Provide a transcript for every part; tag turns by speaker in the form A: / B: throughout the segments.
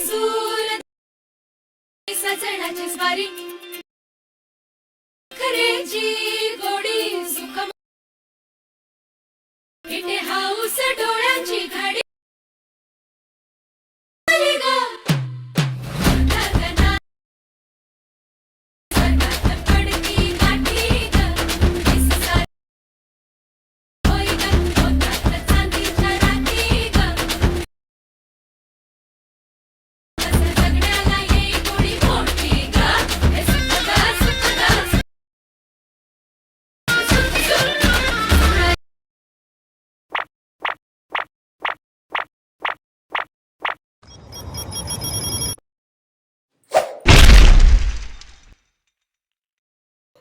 A: सूर सजनाची स्वारी खरेची गोडी सुख इथे हाऊस डोळ्याची घडी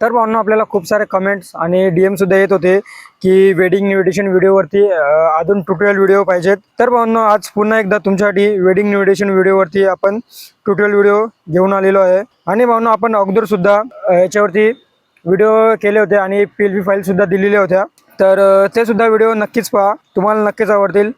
B: तर भावना आपल्याला खूप सारे कमेंट्स आणि डीएम सुद्धा येत होते की वेडिंग इन्व्हिटेशन व्हिडिओवरती अजून ट्युटोरियल व्हिडिओ पाहिजेत. तर भावना आज पुन्हा एकदा तुमच्यासाठी वेडिंग इन्व्हिटेशन व्हिडिओवरती आपण ट्युटोरियल व्हिडिओ घेऊन आलेलो आहे. आणि भावना आपण अगोदर सुद्धा याच्यावरती व्हिडिओ केले होते आणि PLP फाईल सुद्धा दिलेल्या होत्या. तर ते सुद्धा व्हिडिओ नक्कीच पहा, तुम्हाला नक्कीच आवडतील.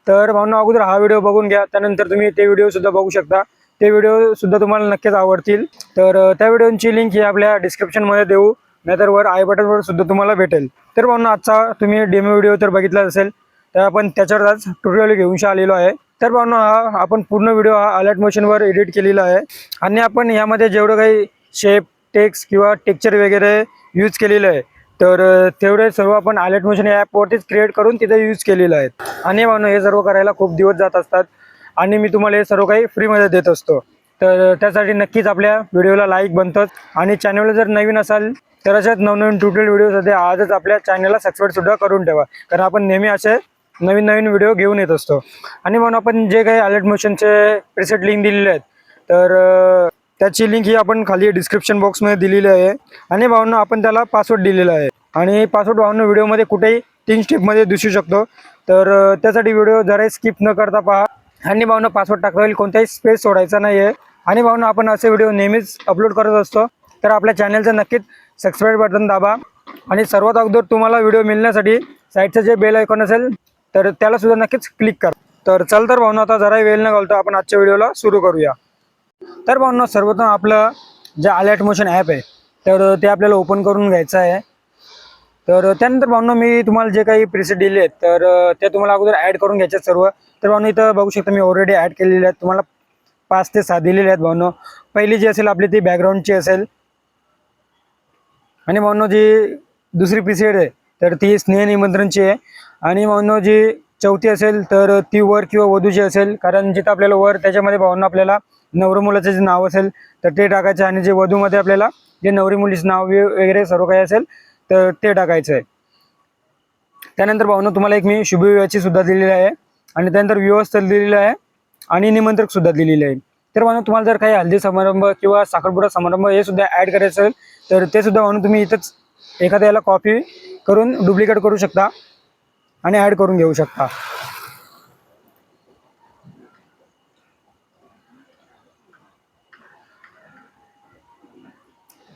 B: तर भावना अगोदर हा व्हिडिओ बघून घ्या, त्यानंतर तुम्ही ते व्हिडिओ सुद्धा बघू शकता. ते व्हिडिओ सुद्धा तुम्हाला नक्कीच आवडतील. तर त्या व्हिडिओची लिंक ही आपल्या डिस्क्रिप्शनमध्ये देऊ, नाहीतर वर आय बटनवर सुद्धा तुम्हाला भेटेल. तर भावना आजचा तुम्ही डेमो व्हिडिओ तर बघितला असेल, तर आपण त्याच्यावर आज ट्युटोरियल घेऊन आलेलो आहे. तर भावना हा आपण पूर्ण व्हिडिओ हा अलर्ट मोशनवर एडिट केलेला आहे आणि आपण यामध्ये जेवढं काही शेप, टेक्स्ट किंवा टेक्चर वगैरे यूज केलेलं आहे, तर तेवढे सर्व आपण अलर्ट मोशन या ॲपवरतीच क्रिएट करून तिथे यूज केलेलं आहे. आणि भावना हे सर्व करायला खूप दिवस जात असतात आणि मी तुम्हाला हे सर्व काही फ्रीमध्ये देत असतो. तर त्यासाठी नक्कीच आपल्या व्हिडिओला लाईक बनतात आणि चॅनलला जर नवीन असाल तर अशाच नवनवीन ट्युटोरियल व्हिडिओसाठी आजच आपल्या चॅनलला सबस्क्राईबसुद्धा करून ठेवा, कारण आपण नेहमी असे नवीन नवीन व्हिडिओ घेऊन येत असतो. आणि म्हणून आपण जे काही अलर्ट मोशनचे प्रीसेट लिंक दिलेले आहेत, तर त्याची लिंक ही आपण खाली डिस्क्रिप्शन बॉक्समध्ये दिलेली आहे. आणि भावना आपण त्याला पासवर्ड दिलेला आहे आणि पासवर्ड भावना व्हिडिओमध्ये कुठेही 3 स्टेपमध्ये दिसू शकतो. तर त्यासाठी व्हिडिओ जरा स्किप न करता पहा. आणि भावना पासवर्ड टाकावेल, कोणताही स्पेस सोडायचा नाही आहे. आणि भावना आपण असे व्हिडिओ नेहमीच अपलोड करत असतो, तर आपल्या चॅनलचं नक्कीच सबस्क्राईब बटन दाबा. आणि सर्वात अगोदर तुम्हाला व्हिडिओ मिळण्यासाठी साईडचं जे बेल आयकॉन असेल तर त्याला सुद्धा नक्कीच क्लिक करा. तर चल तर भावना आता जरा वेळ न घालता आपण आजच्या व्हिडिओला सुरू करूया. तर भावना सर्वप्रथम आपलं जे अलर्ट मोशन ॲप आहे, तर ते आपल्याला ओपन करून घ्यायचं आहे. तर त्यानंतर भावना मी तुम्हाला जे काही प्रीसेट दिले आहेत, तर ते तुम्हाला अगोदर ॲड करून घ्यायचे सर्व. तर भावना इथं बघू शकता मी ऑलरेडी ॲड केलेले आहेत. तुम्हाला 5 ते 6 दिलेले आहेत भावना. पहिली जी असेल आपली ती बॅकग्राऊंडची असेल. आणि भावना जी दुसरी प्रीसेट आहे तर ती स्नेह निमंत्रणची आहे. आणि भावना जी चौथी असेल तर ती वर किंवा वधूची असेल, कारण जिथं आपल्याला वर त्याच्यामध्ये भावना आपल्याला नवरी मुलाचं जे नाव असेल तर ते टाकायचं, आणि जे वधूमध्ये आपल्याला जे नवरी मुलीचं नाव वगैरे सर्व काही असेल तर ते टाकायचं आहे. त्यानंतर भावना तुम्हाला एक मी शुभविवाहाची सुद्धा दिलेली आहे आणि त्यानंतर विवाहस्थळ दिलेलं आहे आणि निमंत्रक सुद्धा दिलेले आहे. तर भावना तुम्हाला जर काही हल्दी समारंभ किंवा साखरपुडा समारंभ हे सुद्धा ॲड करायचं असेल तर ते सुद्धा भावना तुम्ही इथंच एखाद्या याला कॉपी करून डुप्लिकेट करू शकता आणि ॲड करून घेऊ शकता.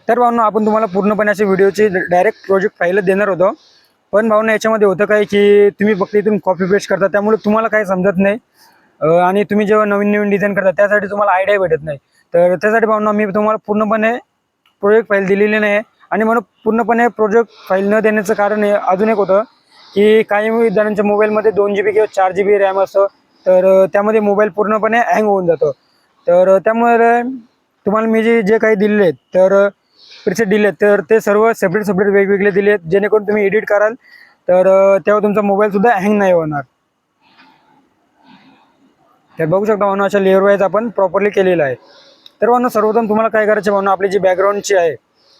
B: तर भावना आपण तुम्हाला पूर्णपणे अशी व्हिडिओची डायरेक्ट प्रोजेक्ट फाईलच देणार होतो, पण भावना याच्यामध्ये होतं काय की तुम्ही फक्त इथून कॉपी पेस्ट करता, त्यामुळे तुम्हाला काही समजत नाही. आणि तुम्ही जेव्हा नवीन नवीन डिझाईन करता त्यासाठी तुम्हाला आयडिया भेटत नाही. तर त्यासाठी भावना मी तुम्हाला पूर्णपणे प्रोजेक्ट फाईल दिलेली नाही. आणि म्हणून पूर्णपणे प्रोजेक्ट फाईल न देण्याचं कारण हे अजून एक होतं की काही जणांच्या मोबाईलमध्ये 2 GB किंवा 4 GB रॅम असतं, तर त्यामध्ये मोबाईल पूर्णपणे हँग होऊन जातो. तर त्यामुळे तुम्हाला मी जे काही दिलेले आहेत तर प्रीसेट दिले आहेत, तर ते सर्व सेपरेट वेगवेगळे दिले आहेत, जेणेकरून तुम्ही एडिट कराल तर तेव्हा तुमचा मोबाईलसुद्धा हँग नाही होणार. तर बघू शकता भावना अशा लेअर वाईज आपण प्रॉपरली केलेलं आहे. तर भावना सर्वप्रथम तुम्हाला काय करायचं भावना, आपली जी बॅकग्राऊंडची आहे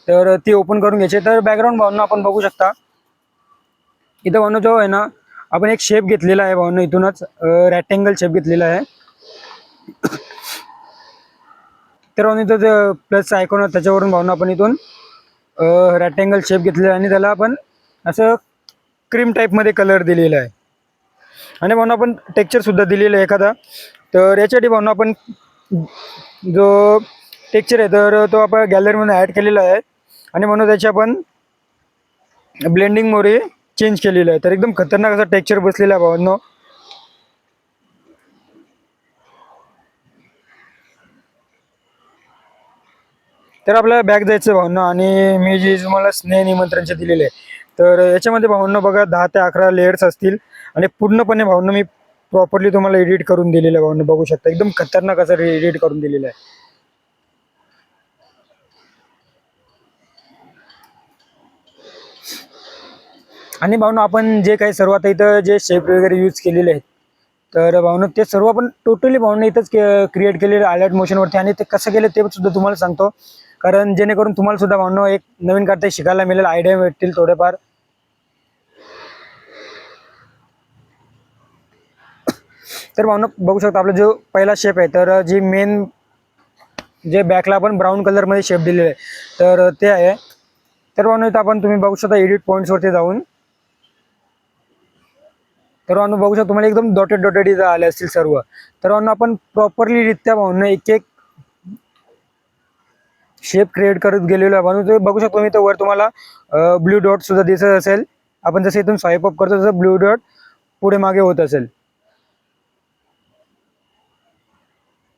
B: तर ती ओपन करून घ्यायची. तर बॅकग्राऊंड भावना आपण बघू शकता इथं भावना जो आहे ना, आपण एक शेप घेतलेला आहे भावना, इथूनच रॅक्टेंगल शेप घेतलेला आहे. तर भावना इथं प्लस आयकॉन आहे त्याच्यावरून भावना आपण इथून रॅक्टेंगल शेप घेतलेला आहे आणि त्याला आपण असं क्रीम टाईपमध्ये कलर दिलेला आहे. आणि भावना आपण टेक्चरसुद्धा दिलेलं आहे एखादा. तर याच्यासाठी भावना आपण जो टेक्चर आहे तर तो आपण गॅलरीमध्ये ॲड केलेला आहे आणि म्हणून त्याची आपण ब्लेंडिंग मोरे चेंज केलेलं आहे. तर एकदम खतरनाक असा टेक्चर बसलेला आहे भावांनो. तर आपल्याला बॅग जायचं भावना आणि मी जे तुम्हाला स्नेह निमंत्रणचे दिलेले आहे, तर याच्यामध्ये भावना बघा 10 ते 11 लेयर्स असतील आणि पूर्णपणे भावना मी प्रॉपरली तुम्हाला एडिट करून दिलेलं आहे. भावना बघू शकता एकदम खतरनाक असं एडिट करून दिलेलं आहे. आणि भावना आपण जे काही सर्व आता इथं जे शेप वगैरे यूज केलेले आहेत, तर भावना ते सर्व आपण टोटली भावना इथंच क्रिएट केलेले अलर्ट मोशनवरती आणि ते कसं केलं ते सुद्धा तुम्हाला सांगतो, कारण जेणेकरून तुम्हाला सुद्धा भावना एक नवीन काहीतरी शिकायला मिळेल, आयडिया भेटतील थोडेफार. तर भावना बघू शकता आपला जो पहिला शेप आहे, तर जी मेन जे बॅकला आपण ब्राऊन कलरमध्ये शेप दिलेले आहे, तर ते आहे. तर भावना इथं आपण तुम्ही बघू शकता एडिट पॉईंट्सवरती जाऊन, तर भावना बघू शकता तुम्हाला एकदम डॉटेड डॉटेड इथं आले असतील सर्व. तर भावना आपण प्रॉपरली रित्या भावना एक एक शेप क्रिएट करत गेलेलो आहे. म्हणून तुम्ही बघू शकतो मी तर वर तुम्हाला ब्ल्यू डॉट सुद्धा दिसत असेल. आपण जसं इथून स्वाईप अप करतो तसं ब्ल्यू डॉट पुढे मागे होत असेल.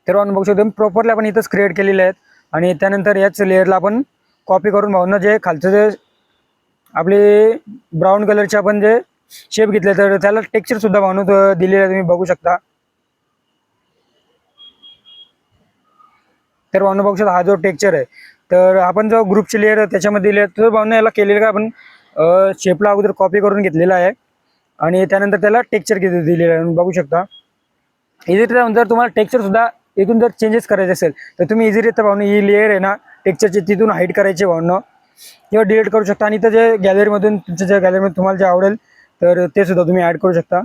B: तर आपण बघू शकतो प्रॉपरली आपण इथंच क्रिएट केलेले आहेत आणि त्यानंतर याच लेअरला आपण कॉपी करून भावना जे खालचं जे आपले ब्राऊन कलरचे आपण जे शेप घेतले, तर त्याला टेक्स्चर सुद्धा भावना दिलेलं आहे, तुम्ही बघू शकता. तर भावना बघू शकता हा जो टेक्स्चर आहे, तर आपण जो ग्रुपची लेअर त्याच्यामध्ये दिले तर भावना याला केलेलं का आपण शेपला अगोदर कॉपी करून घेतलेला आहे आणि त्यानंतर त्याला टेक्स्चर दिलेलं आहे, बघू शकता. इझिरित्या जर तुम्हाला टेक्स्चर सुद्धा इथून जर चेंजेस करायचे असेल तर तुम्ही इझिरित्या भावना ही लेअर आहे ना टेक्स्चरची तिथून हाईड करायची भावना किंवा डिलीट करू शकता आणि इथं जे गॅलरीमधून तुमच्या ज्या गॅलरीमध्ये तुम्हाला जे आवडेल तर ते सुद्धा तुम्ही ॲड करू शकता.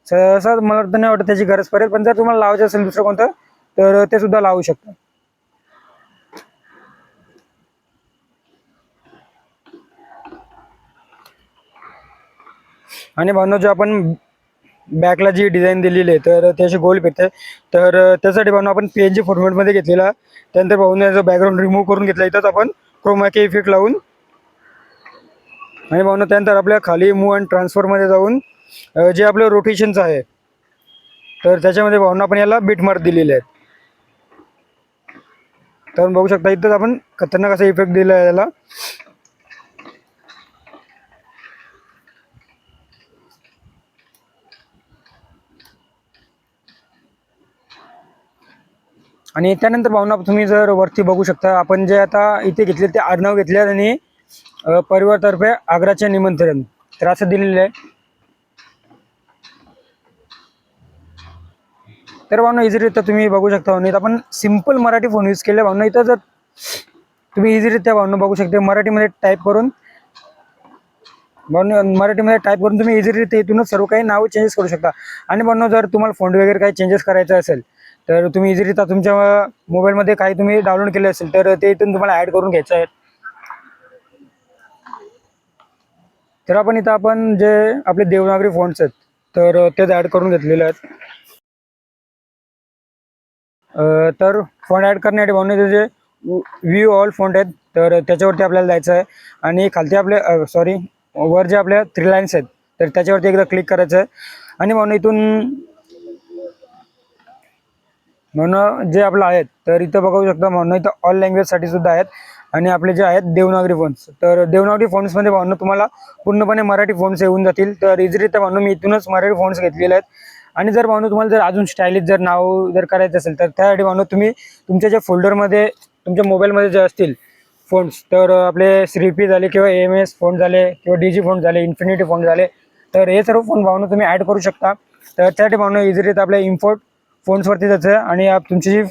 B: सहसा मला तर नाही वाटत त्याची गरज पडेल, पण जर तुम्हाला लावायचं असेल दुसरं कोणतं तर ते सुद्धा लावू शकता. आणि भावना जो आपण बॅकला जी डिझाईन दिलेली आहे तर त्याची गोल फिरते, तर त्यासाठी भावना आपण PNG फॉर्मॅटमध्ये घेतलेला. त्यानंतर भावना जो बॅकग्राऊंड रिमूव्ह करून घेतला, इथंच आपण क्रोमा की इफेक्ट लावून आणि भावना त्यानंतर आपल्या खाली मूव्ह अँड ट्रान्सफरमध्ये जाऊन जे आपलं रोटेशनचं आहे तर त्याच्यामध्ये भावना आपण याला बीट मार्क दिलेले आहेत. तर बघू शकता इथंच आपण खतरनाक असा इफेक्ट दिला आहे याला. आणि त्यानंतर भावना तुम्ही जर वरती बघू शकता आपण जे आता इथे घेतले ते आडनाव घेतले आणि परिवारतर्फे आग्राचे निमंत्रण तर असं दिलेलं आहे. तर भावना इझिरित्या तुम्ही बघू शकता भावना इथं आपण सिम्पल मराठी फोन यूज केले. भावना इथं जर तुम्ही इझिरित्या भावना बघू शकता मराठीमध्ये टाईप करून भावना मराठीमध्ये टाईप करून तुम्ही इझिरित्या इथूनच सर्व काही नाव चेंजेस करू शकता. आणि भावना जर तुम्हाला फॉन्ट वगैरे काही चेंजेस करायचं असेल तर तुम्ही इझिरित्या तुमच्या मोबाईलमध्ये काही तुम्ही डाउनलोड केले असेल तर ते इथून तुम्हाला ॲड करून घ्यायचं आहे. तर आपण इथं आपण जे आपले देवनागरी फॉन्ट्स आहेत तर तेच ॲड करून घेतलेले आहेत. तर फॉन्ट ॲड करण्यासाठी भावना जे व्ह्यू ऑल फॉन्ट आहेत तर त्याच्यावरती आपल्याला जायचं आहे आणि खालती आपले वर जे आपल्या 3 लाईन्स आहेत तर त्याच्यावरती एकदा क्लिक करायचं आहे आणि भावना इथून म्हणून जे आपलं आहेत तर इथं बघू शकता म्हणून इथं ऑल लँग्वेजसाठी सुद्धा आहेत आणि आपले जे आहेत देवनागरी फोन्स तर देवनागरी फोन्समध्ये भावना तुम्हाला पूर्णपणे मराठी फोन्स येऊन जातील. तर इझिरित्या भावना मी इथूनच मराठी फोन्स घेतलेले आहेत. आणि जर भावना तुम्हाला जर अजून स्टायलिश जर नाव जर करायचं असेल तर त्यासाठी भावना तुम्ही तुमच्या ज्या फोल्डरमध्ये तुमच्या मोबाईलमध्ये जे असतील फोन्स तर आपले श्रीपी झाले किंवा AMS फोन झाले किंवा DG फोन झाले इन्फिनिटी फोन झाले तर हे सर्व फोन भावना तुम्ही ॲड करू शकता. तर त्यासाठी भावना इझिरित्या आपल्या इम्पोर्ट फोन्सवरती जायचं आणि तुमची जी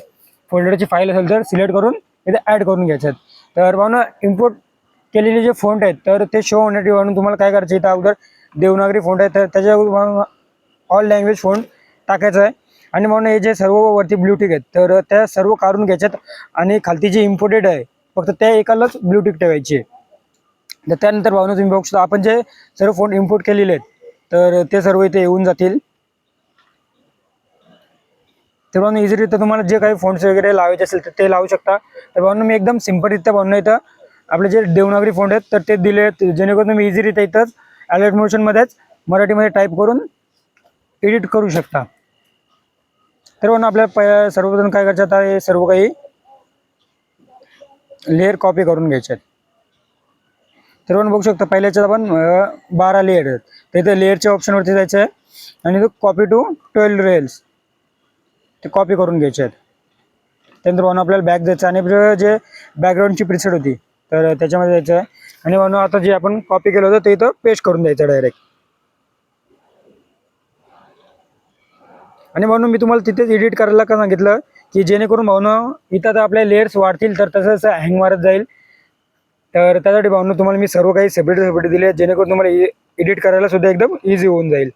B: फोल्डरची फाईल असेल तर सिलेक्ट करून इथे ॲड करून घ्यायचं आहे. तर भावना इम्पोर्ट केलेले जे फॉन्ट आहेत तर ते शो होण्यासाठी म्हणून तुम्हाला काय करायचं इथं अगोदर देवनागरी फॉन्ट आहे तर त्याच्या ऑल लँग्वेज फॉन्ट टाकायचं आहे आणि म्हणून हे जे सर्व वरती ब्ल्यूटिक आहेत तर त्या सर्व काढून घ्यायच्यात आणि खालती जी इम्पोर्टेड आहे फक्त त्या एकालाच ब्ल्यूटिक ठेवायची आहे. तर त्यानंतर भावना तुम्ही बघू शकता आपण जे सर्व फॉन्ट इम्पोर्ट केलेले आहेत तर ते सर्व इथे येऊन जातील. तर भावना इझिरित्या तुम्हाला जे काही फॉन्ट्स वगैरे लावायचे असेल तर ते लावू शकता. तर भावना मी एकदम सिम्पलरित्या भावना इथं आपले जे देवनागरी फॉन्ट आहेत तर ते दिले आहेत जेणेकरून तुम्ही इझिरित्या इथंच अलर्ट मोशनमध्येच मराठीमध्ये टाईप करून एडिट करू शकता. तर म्हणून आपल्या सर्वजण काय करायचं आता हे सर्व काही लेअर कॉपी करून घ्यायचे आहेत. तर आपण बघू शकता पहिल्याच्यात आपण 12 लेअर आहेत. तर इथे लेअरच्या ऑप्शनवरती जायचं आहे आणि तो कॉपी टू 12 रेल्स ते कॉपी करून घ्यायचे आहेत. त्यानंतर म्हणून आपल्याला बॅक द्यायचं आणि आपलं जे बॅकग्राऊंडची प्रिसेट होती तर त्याच्यामध्ये द्यायचं आहे आणि म्हणून आता जे आपण कॉपी केलं होतं ते इथं पेस्ट करून द्यायचं डायरेक्ट. आणि म्हणून मी तुम्हाला तिथेच एडिट करायला का सांगितलं की जेणेकरून भावनं इथं तर आपले लेयर्स वाढतील तर तसंच हँग मारत जाईल. तर त्यासाठी भावनं तुम्हाला मी सर्व काही सेपरेट दिले जेणेकरून तुम्हाला एडिट करायला सुद्धा एकदम इझी होऊन जाईल.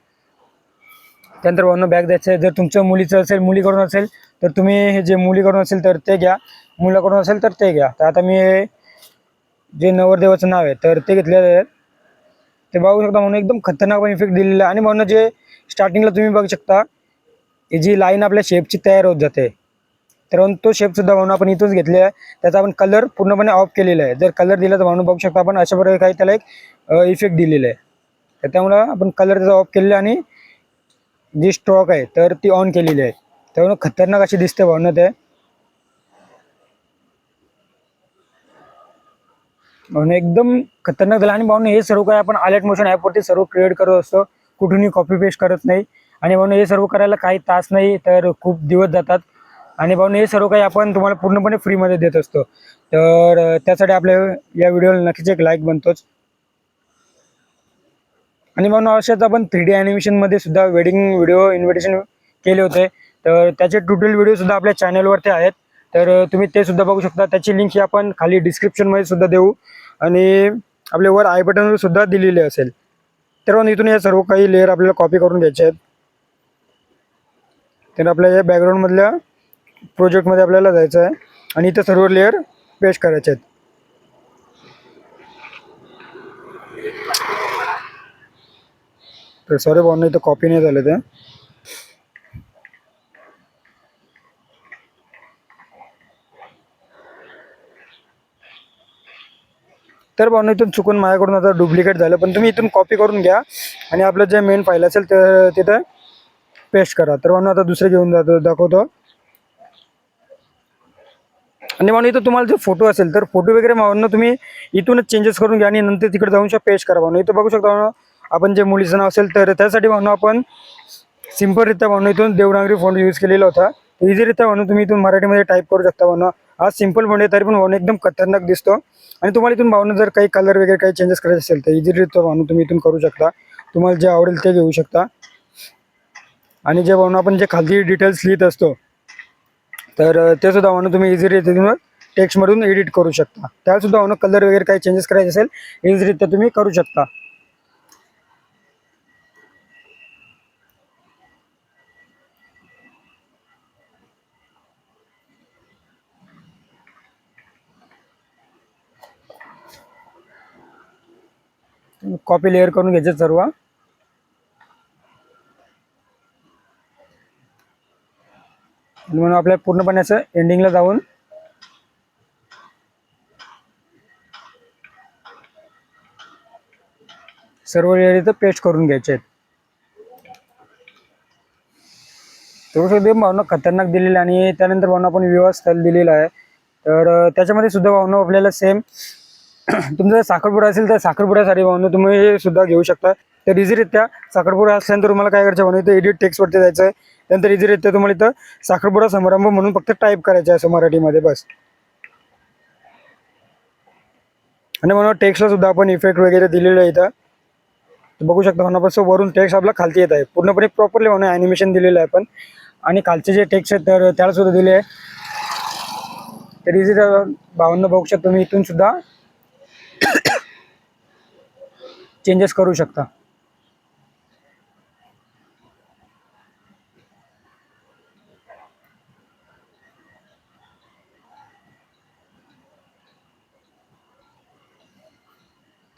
B: त्यानंतर भावनं बॅक द्यायचं आहे. जर तुमचं मुलीचं असेल मुलीकडून असेल तर तुम्ही हे जे मुलीकडून असेल तर ते घ्या, मुलाकडून असेल तर ते घ्या. तर आता मी जे नवरदेवाचं नाव आहे तर ते घेतलेलं आहे. ते बघू शकता म्हणून एकदम खतरनाक इफेक्ट दिलेला आहे. आणि म्हणून जे स्टार्टिंगला तुम्ही बघू शकता ही जी लाईन आपल्या शेपची तयार होत जाते तर तो शेपसुद्धा म्हणून आपण इथूनच घेतले आहे. त्याचा आपण कलर पूर्णपणे ऑफ केलेला आहे. जर कलर दिला तर म्हणून बघू शकता आपण अशा प्रकारे काही त्याला एक इफेक्ट दिलेला आहे. तर त्यामुळं आपण कलर त्याचा ऑफ केलेला आणि जी स्ट्रोक आहे तर ती ऑन केलेली आहे. त्यामुळे खतरनाक अशी दिसते भावना ते. म्हणून एकदम खतरनाक झालं. आणि म्हणून हे सर्व काही आपण आलेट मोशन ॲपवरती सर्व क्रिएट करत असतो, कुठूनही कॉपी पेस्ट करत नाही. आणि म्हणून हे सर्व करायला काही तास नाही तर खूप दिवस जातात. आणि म्हणून हे सर्व काही आपण तुम्हाला पूर्णपणे फ्रीमध्ये देत असतो. तर त्यासाठी आपल्या या व्हिडिओला नक्कीच एक लाईक बनतोच. आणि म्हणून अशाच आपण 3D ॲनिमेशनमध्ये सुद्धा वेडिंग व्हिडिओ इन्व्हिटेशन केले होते. तर त्याचे ट्युटोरियल व्हिडिओसुद्धा आपल्या चॅनलवरती आहेत. तर तुम्ही ते सुद्धा बघू शकता. त्याची लिंक ही आपण खाली डिस्क्रिप्शनमध्ये सुद्धा देऊ आणि आपल्या वर आय बटनवर सुद्धा दिलेले असेल. तर मग इथून या सर्व काही लेअर आपल्याला कॉपी करून घ्यायचे आहेत. तर आपल्या या बॅकग्राऊंडमधल्या प्रोजेक्टमध्ये आपल्याला जायचं आहे आणि इथं सर्व लेअर पेस्ट करायचे आहेत. तर सॉरी भावना इथं कॉपी नाही झालं ते. तर भावना इथून चुकून माझ्याकडून आता डुप्लिकेट झालं, पण तुम्ही इथून कॉपी करून घ्या आणि आपलं जे मेन फाईल असेल तर तिथं पेस्ट करा. तर भावना आता दुसरे घेऊन दाखवतो. आणि म्हणून इथं तुम्हाला जे फोटो असेल तर फोटो वगैरे भावना तुम्ही इथूनच चेंजेस करून घ्या आणि नंतर तिकडे जाऊन पेस्ट करा. भावना इथं बघू शकता भावना आपण जे मुलीचं नाव असेल तर त्यासाठी भावना आपण सिम्पलरित्या भावना इथून देवनागरी फॉन्ट यूज केलेला होता. इझीरित्या म्हणून तुम्ही इथून मराठीमध्ये टाईप करू शकता. भावना आज सिम्पल फॉन्ट आहे तरी पण भावना एकदम खतरनाक दिसतो. आणि तुम्हाला इथून भावना जर काही कलर वगैरे काही चेंजेस करायचे असेल तर इझीरित्या भावना तुम्ही इथून करू शकता. तुम्हाला जे आवडेल ते घेऊ शकता. आणि जे भावना आपण जे खाली डिटेल्स लिहित असतो तर ते सुद्धा भावना तुम्ही इझीरित्या टेक्स्टमधून एडिट करू शकता. त्यासुद्धा भावना कलर वगैरे काही चेंजेस करायचे असेल इझीरित्या तुम्ही करू शकता. कॉपी लेअर करून घ्यायचे सर्व. म्हणून आपल्याला पूर्णपणे असं एंडिंगला जाऊन सर्व लेअर इथं पेस्ट करून घ्यायचे आहेत. तेवढं भावना खतरनाक दिलेलं आणि त्यानंतर भावना आपण विवाह स्थळ दिलेला आहे. तर त्याच्यामध्ये सुद्धा भावना आपल्याला सेम तुमचा जर साखरपुडा असेल तर साखरपुड्यासाठी भावना तुम्ही हे सुद्धा घेऊ शकता. तर इझीरित्या साखरपुडा असल्यानंतर तुम्हाला काय करायचं भावना इथं एडिट टेक्स्टवरती जायचं आहे. त्यानंतर इझीरित्या तुम्हाला इथं साखरपुडा समारंभ म्हणून फक्त टाईप करायचं आहे असं मराठीमध्ये बस. आणि म्हणून टेक्स्टला सुद्धा आपण इफेक्ट वगैरे दिलेलं आहे इथं बघू शकता. म्हणून वरून टेक्स्ट आपला खालती येत आहे पूर्णपणे प्रॉपरली म्हणून ॲनिमेशन दिलेलं आहे आपण. आणि खालचे जे टेक्स्ट आहेत तर त्याला सुद्धा दिले आहे. तर इझी भावना बघू शकता तुम्ही इथून सुद्धा चेंजेस करू शकता.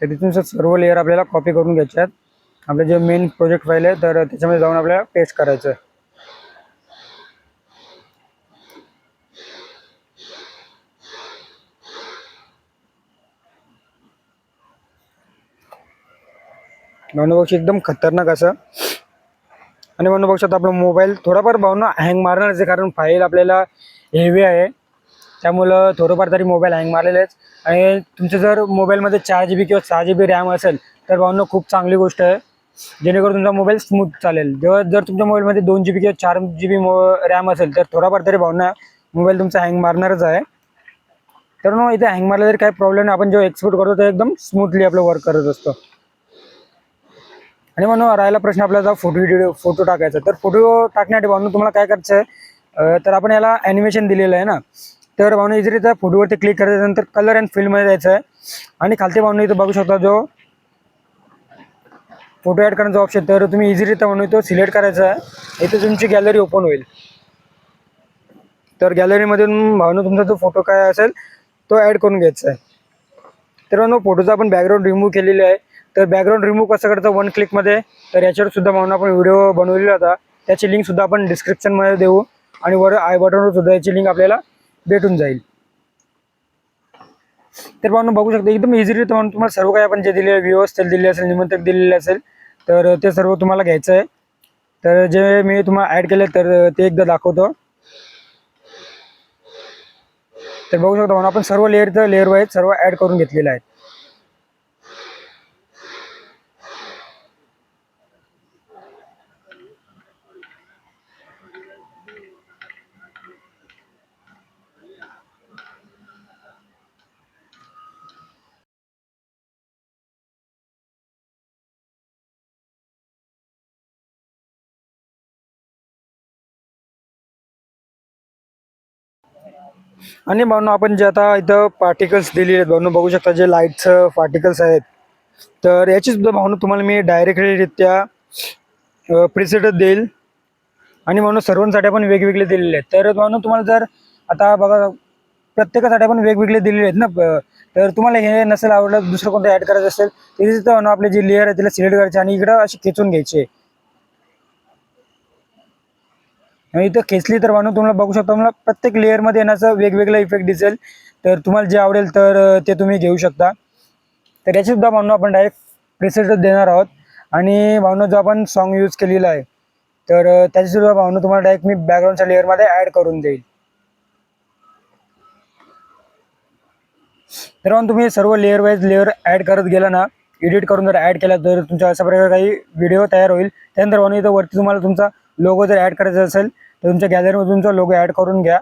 B: तर तिथून सर्व लेअर आपल्याला कॉपी करून घ्यायचे आहेत. आपले जे मेन प्रोजेक्ट फाईल आहे तर त्याच्यामध्ये जाऊन आपल्याला पेस्ट करायचं आहे. भावना बघू एकदम खतरनाक असं. आणि म्हणून बघू शकता आपला मोबाईल थोडाफार भावना हँग मारणारच आहे कारण फाईल आपल्याला हेवी आहे. त्यामुळं थोडंफार तरी मोबाईल हँग मारलेले आहेत. आणि तुमचं जर मोबाईलमध्ये 4 GB किंवा 6 GB रॅम असेल तर भावनो खूप चांगली गोष्ट आहे, जेणेकरून तुमचा मोबाईल स्मूथ चालेल. जेव्हा जर तुमच्या मोबाईलमध्ये 2 GB किंवा 4 GB रॅम असेल तर थोडाफार तरी भावना मोबाईल तुमचा हँग मारणारच आहे. तर मग इथे हँग मारला तरी काही प्रॉब्लेम नाही, आपण जेव्हा एक्सपोर्ट करतो तर एकदम स्मूथली आपलं वर्क करत असतो. आणि म्हणून राहिला प्रश्न आपल्याला फोटो टाकायचा, तर फोटो टाकण्यासाठी भावना तुम्हाला काय करायचं आहे, तर आपण याला ॲनिमेशन दिलेलं आहे ना, तर भावना इझिली त्या फोटोवरती क्लिक करायचं, नंतर कलर अँड फिल्डमध्ये जायचं आहे आणि खालती भावना इथं बघू शकता जो फोटो ॲड करण्याचा ऑप्शन, तर तुम्ही इझिली तर म्हणून तो सिलेक्ट करायचा आहे. इथे तुमची गॅलरी ओपन होईल. तर गॅलरीमधून भावना तुमचा जो फोटो काय असेल तो ॲड करून घ्यायचा आहे. तर म्हणून फोटोचा आपण बॅकग्राऊंड रिमूव्ह केलेली आहे. तर बॅकग्राऊंड रिमूव्ह कसं करतं 1 क्लिकमध्ये, तर याच्यावर सुद्धा म्हणून आपण व्हिडिओ बनवलेला होता, त्याची लिंकसुद्धा आपण डिस्क्रिप्शनमध्ये देऊ आणि वर आय बटनवर सुद्धा याची लिंक आपल्याला भेटून जाईल. तर म्हणून बघू शकता एकदम इझिली. तर म्हणून तुम्हाला सर्व काही आपण जे दिलेले व्ह्यूअर्स दिलेले असेल, निमंत्रक दिलेले असेल, तर ते सर्व तुम्हाला घ्यायचं आहे. तर जे मी तुम्हाला ॲड केले तर ते एकदा दाखवतो. तर बघू शकता म्हणून आपण सर्व लेअर वाईज सर्व ॲड करून घेतलेले आहेत. आणि म्हणून आपण जे आता इथं पार्टिकल्स दिलेले आहेत भावना बघू शकता, जे लाईटचं पार्टिकल्स आहेत, तर याची सुद्धा भावना तुम्हाला मी डायरेक्टलीरित्या प्रिसेटच देईल. आणि म्हणून सर्वांसाठी आपण वेगवेगळे दिलेले आहेत. तर म्हणून तुम्हाला जर आता बघा प्रत्येकासाठी आपण वेगवेगळे दिलेले आहेत ना, तर तुम्हाला हे नसेल आवडलं, दुसरं कोणतं ॲड करायचं असेल तर तिथं म्हणून आपले जे लेअर आहे त्याला सिलेक्ट करायचे आणि इकडं अशी खेचून घ्यायचे. आणि इथं खेचली तर म्हणून तुम्हाला बघू शकता, तुम्हाला प्रत्येक लेअरमध्ये येण्याचा वेगवेगळा इफेक्ट दिसेल. तर तुम्हाला जे आवडेल तर ते तुम्ही घेऊ शकता. तर याचीसुद्धा म्हणून आपण डायरेक्ट प्रिसेटच देणार आहोत. आणि भावना जो आपण सॉन्ग यूज केलेला आहे तर त्याचीसुद्धा भावना तुम्हाला डायरेक्ट मी बॅकग्राऊंडच्या लेअरमध्ये ॲड करून देईल. तर मग तुम्ही सर्व लेअर वाईज लेअर ॲड करत गेला ना, एडिट करून जर ॲड केला तर तुमच्या अशा प्रकारे काही व्हिडिओ तयार होईल. त्यानंतर म्हणून इथं वरती तुम्हाला तुमचा लोगो जर ॲड करायचा असेल तर तुमच्या गॅलरीमध्ये तुमचा लोगो ॲड करून घ्या.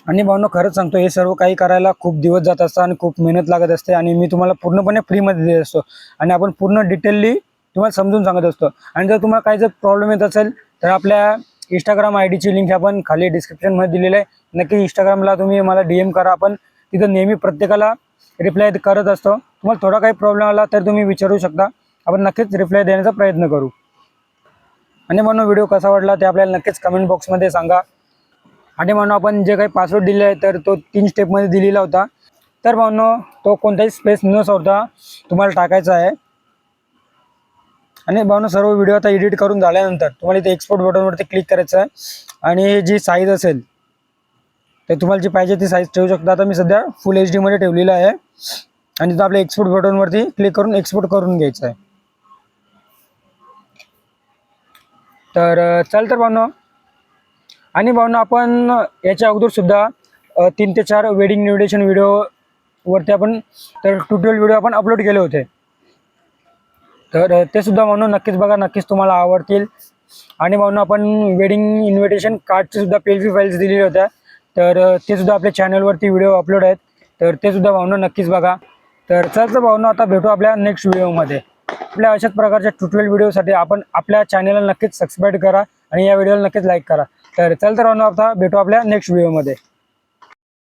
B: आणि भावना खरंच सांगतो, हे सर्व काही करायला खूप दिवस जात असतात आणि खूप मेहनत लागत असते आणि मी तुम्हाला पूर्णपणे फ्रीमध्ये देत असतो आणि आपण पूर्ण डिटेलली तुम्हाला समजून सांगत असतो. आणि जर तुम्हाला काही जर प्रॉब्लेम येत असेल तर आपल्या इंस्टाग्राम आयडीची लिंक आपण खाली डिस्क्रिप्शनमध्ये दिलेलं आहे. नक्की इंस्टाग्रामला तुम्ही मला DM करा, आपण तिथं नेहमी प्रत्येकाला रिप्लाय करत असतो. तुम्हाला थोडा काही प्रॉब्लेम आला तर तुम्ही विचारू शकता, आपण नक्कीच रिप्लाय देण्याचा प्रयत्न करू. आणि म्हणून व्हिडिओ कसा वाटला ते आपल्याला नक्कीच कमेंट बॉक्समध्ये सांगा. आणि म्हणून आपण जे काही पासवर्ड दिले आहे तर तो 3 स्टेपमध्ये दिलेला होता. तर म्हणून तो कोणताही स्पेस न सोडता तुम्हाला टाकायचा आहे. आणि भावना सर्व व्हिडिओ आता एडिट करून झाल्यानंतर तुम्हाला इथे एक्सपोर्ट बटनवरती क्लिक करायचं आहे आणि जी साईज असेल तर तुम्हाला जी पाहिजे ती साईज ठेवू शकता. आता मी सध्या फुल HD मध्ये ठेवलेलं आहे आणि तिथं आपल्या एक्सपोर्ट बटनवरती क्लिक करून एक्सपोर्ट करून घ्यायचं आहे. तर चल तर भावना. आणि भावना आपण याच्या अगोदर सुद्धा 3 ते 4 वेडिंग इन्व्हिटेशन व्हिडिओवरती आपण तर ट्युटोरियल व्हिडिओ आपण अपलोड केले होते. तर ते सुद्धा म्हणून नक्कीच बघा, नक्कीच तुम्हाला आवडतील. आणि म्हणून आपण वेडिंग इन्व्हिटेशन कार्डचे सुद्धा PLP फाईल्स दिलेल्या होत्या, तर ते सुद्धा आपल्या चॅनलवरती व्हिडिओ अपलोड आहेत, तर ते सुद्धा भावना नक्कीच बघा. तर चल भावना आता भेटू आपल्या नेक्स्ट व्हिडिओमध्ये. आपल्या अशाच प्रकारच्या ट्युटोरियल व्हिडिओसाठी आपण आपल्या चॅनलला नक्कीच सबस्क्राईब करा आणि या व्हिडिओला नक्कीच लाईक करा. तर चल तर भावना आता भेटू आपल्या नेक्स्ट व्हिडिओमध्ये.